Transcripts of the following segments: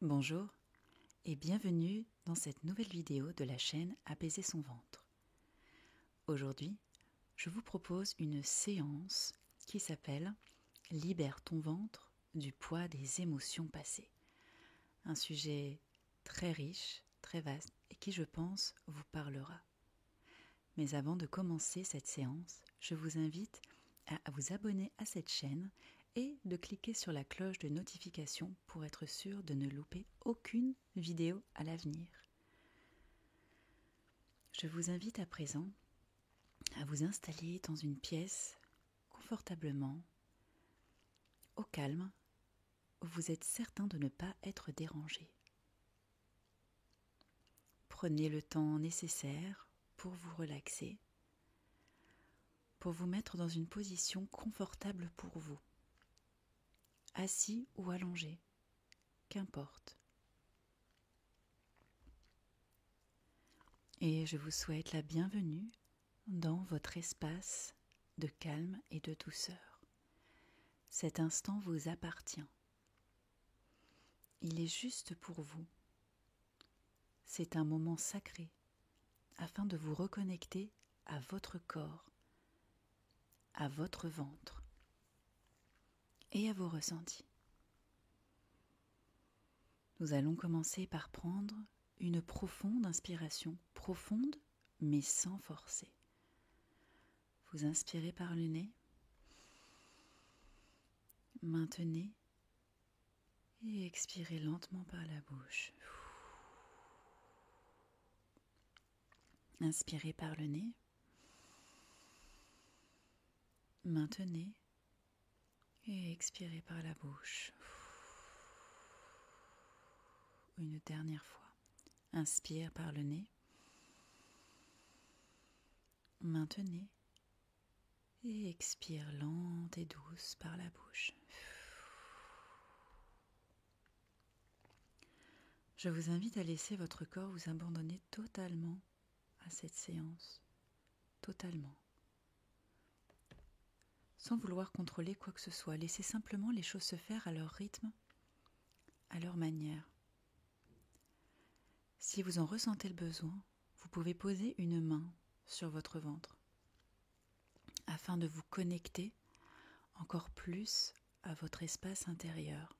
Bonjour et bienvenue dans cette nouvelle vidéo de la chaîne Apaiser son ventre. Aujourd'hui, je vous propose une séance qui s'appelle « Libère ton ventre du poids des émotions passées ». Un sujet très riche, très vaste et qui, je pense, vous parlera. Mais avant de commencer cette séance, je vous invite à vous abonner à cette chaîne et de cliquer sur la cloche de notification pour être sûr de ne louper aucune vidéo à l'avenir. Je vous invite à présent à vous installer dans une pièce confortablement, au calme, où vous êtes certain de ne pas être dérangé. Prenez le temps nécessaire pour vous relaxer, pour vous mettre dans une position confortable pour vous, assis ou allongé, qu'importe. Et je vous souhaite la bienvenue dans votre espace de calme et de douceur. Cet instant vous appartient. Il est juste pour vous. C'est un moment sacré afin de vous reconnecter à votre corps, à votre ventre et à vos ressentis. Nous allons commencer par prendre une profonde inspiration, profonde mais sans forcer. Vous inspirez par le nez, maintenez et expirez lentement par la bouche. Inspirez par le nez, maintenez et expirez par la bouche. Une dernière fois. Inspire par le nez, maintenez et expire lente et douce par la bouche. Je vous invite à laisser votre corps vous abandonner totalement à cette séance, totalement. Sans vouloir contrôler quoi que ce soit, laissez simplement les choses se faire à leur rythme, à leur manière. Si vous en ressentez le besoin, vous pouvez poser une main sur votre ventre afin de vous connecter encore plus à votre espace intérieur.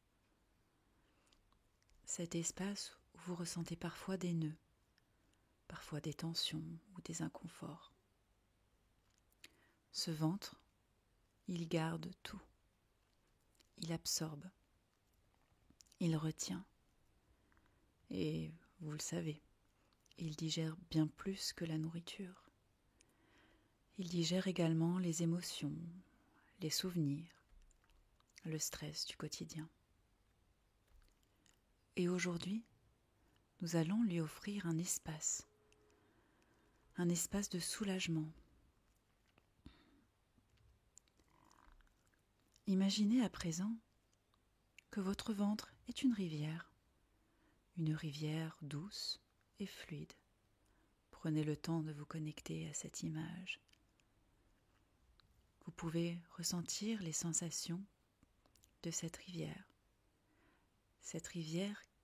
Cet espace où vous ressentez parfois des nœuds, parfois des tensions ou des inconforts. Ce ventre, il garde tout. Il absorbe. Il retient. Et vous le savez, il digère bien plus que la nourriture. Il digère également les émotions, les souvenirs, le stress du quotidien. Et aujourd'hui, nous allons lui offrir un espace de soulagement. Imaginez à présent que votre ventre est une rivière douce et fluide. Prenez le temps de vous connecter à cette image. Vous pouvez ressentir les sensations de cette rivière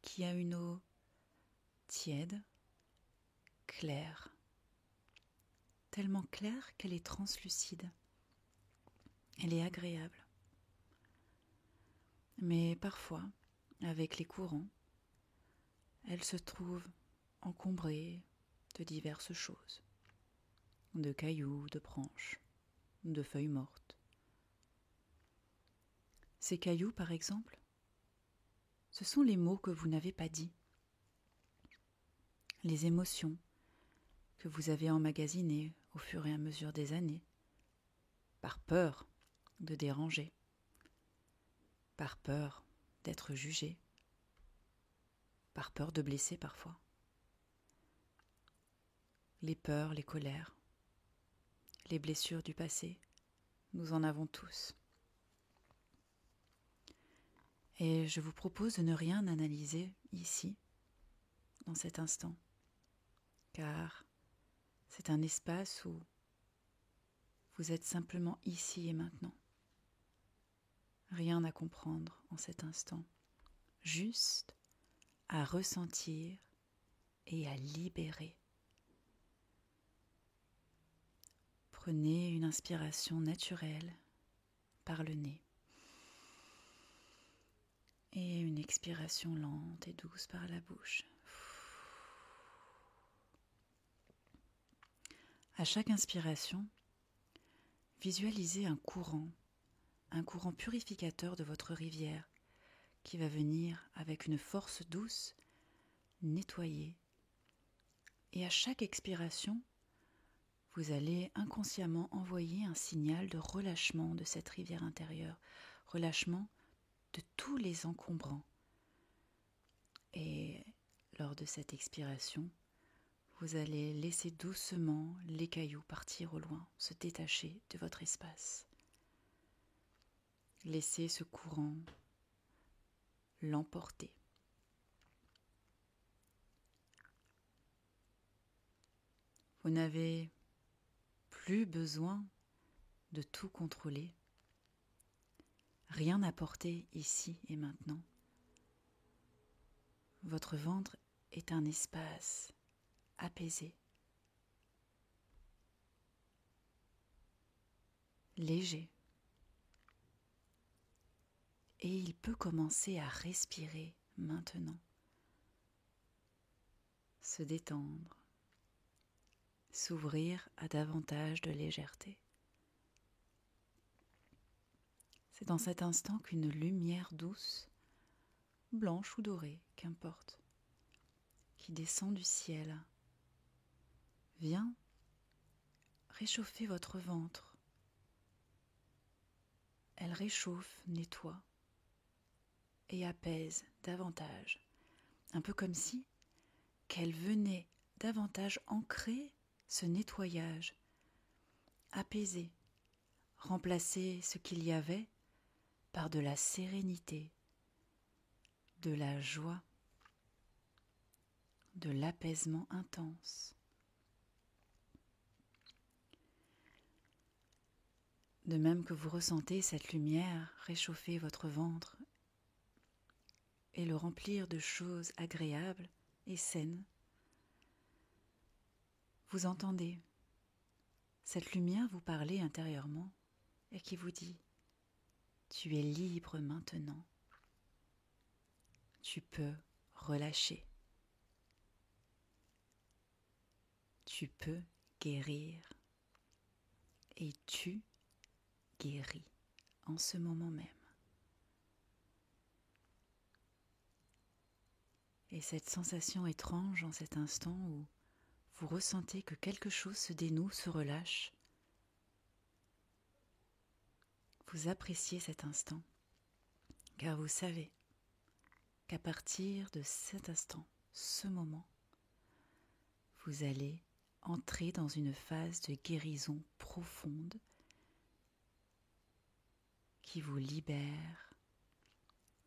qui a une eau tiède, claire, tellement claire qu'elle est translucide. Elle est agréable. Mais parfois, avec les courants, elle se trouve encombrée de diverses choses, de cailloux, de branches, de feuilles mortes. Ces cailloux, par exemple, ce sont les mots que vous n'avez pas dits, les émotions que vous avez emmagasinées au fur et à mesure des années, par peur de déranger, par peur d'être jugé, par peur de blesser parfois. Les peurs, les colères, les blessures du passé, nous en avons tous. Et je vous propose de ne rien analyser ici, dans cet instant, car c'est un espace où vous êtes simplement ici et maintenant. Rien à comprendre en cet instant, juste à ressentir et à libérer. Prenez une inspiration naturelle par le nez et une expiration lente et douce par la bouche. À chaque inspiration, visualisez un courant purificateur de votre rivière qui va venir avec une force douce nettoyer. Et à chaque expiration, vous allez inconsciemment envoyer un signal de relâchement de cette rivière intérieure, relâchement de tous les encombrants. Et lors de cette expiration, vous allez laisser doucement les cailloux partir au loin, se détacher de votre espace. Laissez ce courant l'emporter. Vous n'avez plus besoin de tout contrôler. Rien à porter ici et maintenant. Votre ventre est un espace apaisé, léger. Et il peut commencer à respirer maintenant, se détendre, s'ouvrir à davantage de légèreté. C'est dans cet instant qu'une lumière douce, blanche ou dorée, qu'importe, qui descend du ciel, vient réchauffer votre ventre. Elle réchauffe, nettoie et apaise davantage, un peu comme si qu'elle venait davantage ancrer ce nettoyage, apaiser, remplacer ce qu'il y avait par de la sérénité, de la joie, de l'apaisement intense. De même que vous ressentez cette lumière réchauffer votre ventre et le remplir de choses agréables et saines, vous entendez cette lumière vous parler intérieurement et qui vous dit « Tu es libre maintenant, tu peux relâcher, tu peux guérir et tu guéris en ce moment même. » Et cette sensation étrange en cet instant où vous ressentez que quelque chose se dénoue, se relâche, vous appréciez cet instant, car vous savez qu'à partir de cet instant, ce moment, vous allez entrer dans une phase de guérison profonde qui vous libère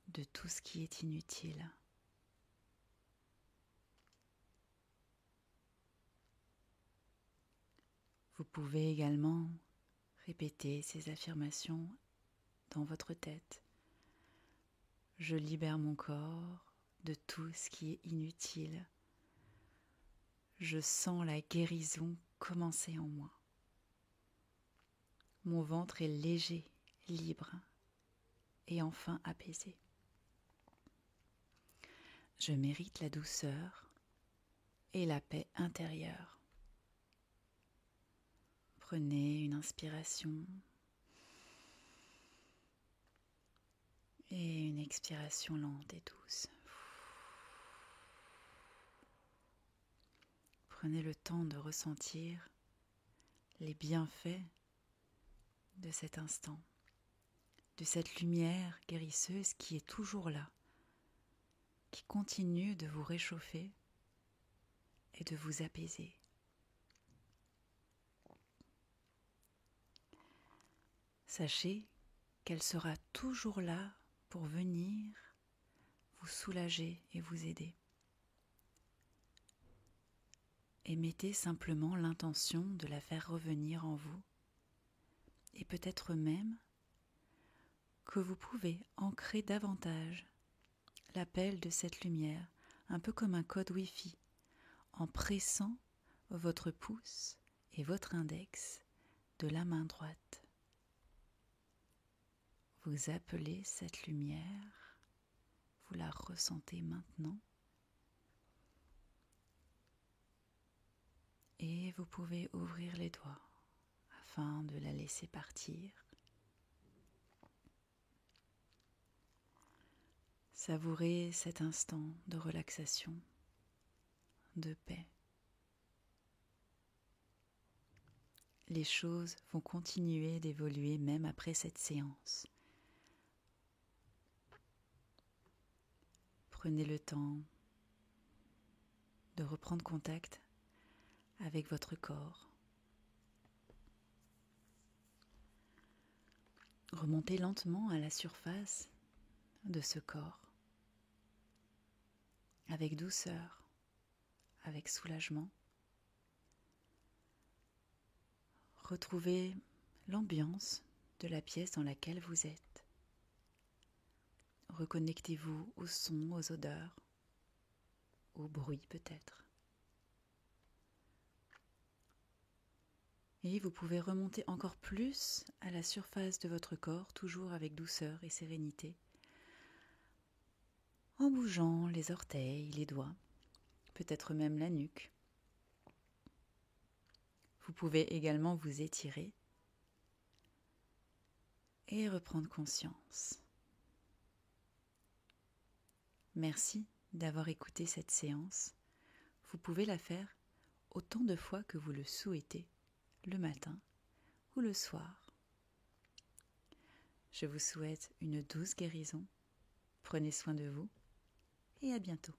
de tout ce qui est inutile. Vous pouvez également répéter ces affirmations dans votre tête. Je libère mon corps de tout ce qui est inutile. Je sens la guérison commencer en moi. Mon ventre est léger, libre et enfin apaisé. Je mérite la douceur et la paix intérieure. Prenez une inspiration et une expiration lente et douce. Prenez le temps de ressentir les bienfaits de cet instant, de cette lumière guérisseuse qui est toujours là, qui continue de vous réchauffer et de vous apaiser. Sachez qu'elle sera toujours là pour venir vous soulager et vous aider. Et mettez simplement l'intention de la faire revenir en vous. Et peut-être même que vous pouvez ancrer davantage l'appel de cette lumière un peu comme un code Wi-Fi, en pressant votre pouce et votre index de la main droite. Vous appelez cette lumière, vous la ressentez maintenant et vous pouvez ouvrir les doigts afin de la laisser partir. Savourez cet instant de relaxation, de paix. Les choses vont continuer d'évoluer même après cette séance. Prenez le temps de reprendre contact avec votre corps. Remontez lentement à la surface de ce corps, avec douceur, avec soulagement. Retrouvez l'ambiance de la pièce dans laquelle vous êtes. Reconnectez-vous aux sons, aux odeurs, au bruit peut-être. Et vous pouvez remonter encore plus à la surface de votre corps, toujours avec douceur et sérénité, en bougeant les orteils, les doigts, peut-être même la nuque. Vous pouvez également vous étirer et reprendre conscience. Merci d'avoir écouté cette séance. Vous pouvez la faire autant de fois que vous le souhaitez, le matin ou le soir. Je vous souhaite une douce guérison. Prenez soin de vous et à bientôt.